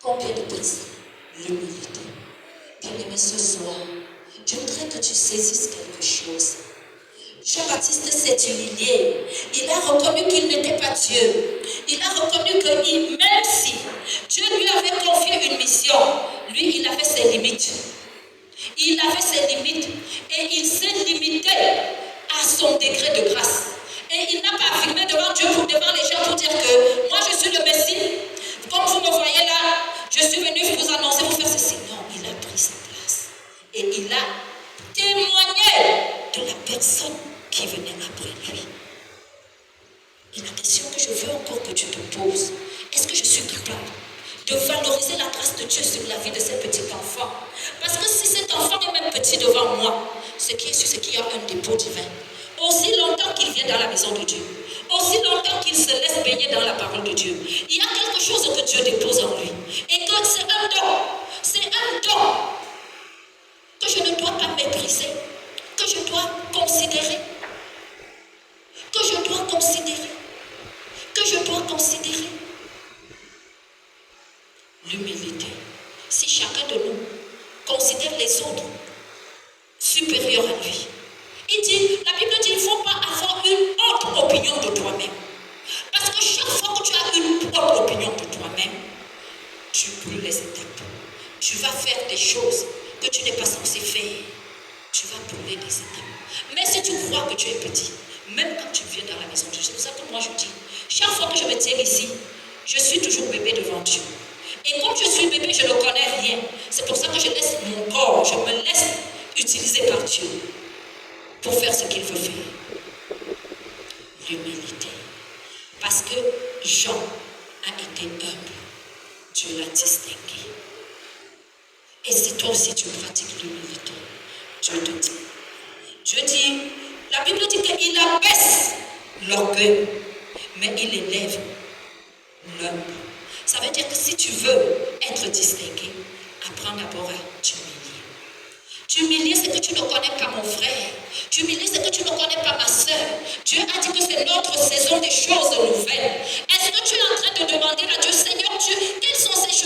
Combien de personnes? L'humilité. Bien-aimé, ce soir, je voudrais que tu saisisses quelque chose. Jean-Baptiste s'est humilié. Il a reconnu qu'il n'était pas Dieu. Il a reconnu que même si Dieu lui avait confié une mission, lui, il avait ses limites. Il avait ses limites et il s'est limité à son degré de grâce. Et il n'a pas affirmé devant Dieu, devant les gens pour dire que moi je suis le Messie. Comme vous me voyez là, je suis venu vous annoncer, vous faire ceci. Non, il a pris sa place. Et il a témoigné de la personne qui venait après lui. Et la question que je veux encore que tu te poses, est-ce que je suis capable de valoriser la grâce de Dieu sur la vie de ce petit enfant? Parce que si cet enfant est même petit devant moi, ce qui est sûr, c'est qu'il y a un dépôt divin. Aussi longtemps qu'il vient dans la maison de Dieu, aussi longtemps qu'il se laisse baigner dans la parole de Dieu, il y a quelque chose que Dieu dépose en lui. Et que c'est un don. C'est un don que je ne dois pas mépriser, que je dois considérer, que je dois considérer, que je dois considérer. L'humilité. Si chacun de nous considère les autres supérieurs à lui, la Bible dit, il ne faut pas avoir une autre opinion de toi-même. Parce que chaque fois que tu as une autre opinion de toi-même, tu brûles les étapes. Tu vas faire des choses que tu n'es pas censé faire. Tu vas brûler des étapes. Mais si tu crois que tu es petit, même quand tu viens dans la maison de Dieu, c'est pour ça que moi je dis, chaque fois que je me tiens ici, je suis toujours bébé devant Dieu. Et comme je suis bébé, je ne connais rien. C'est pour ça que je laisse mon corps, je me laisse utiliser par Dieu pour faire ce qu'il veut faire. L'humilité. Parce que Jean a été humble. Dieu l'a distingué. Et si toi aussi tu pratiques l'humilité, Dieu te dit. Dieu dit, la Bible dit qu'il abaisse l'orgueil, mais il élève l'humble. Ça veut dire que si tu veux être distingué, apprends d'abord à t'humilier. T'humilier, c'est que tu ne connais pas mon frère. T'humilier, c'est que tu ne connais pas ma soeur. Dieu a dit que c'est notre saison des choses nouvelles. Est-ce que tu es en train de demander à Dieu, Seigneur Dieu, quelles sont ces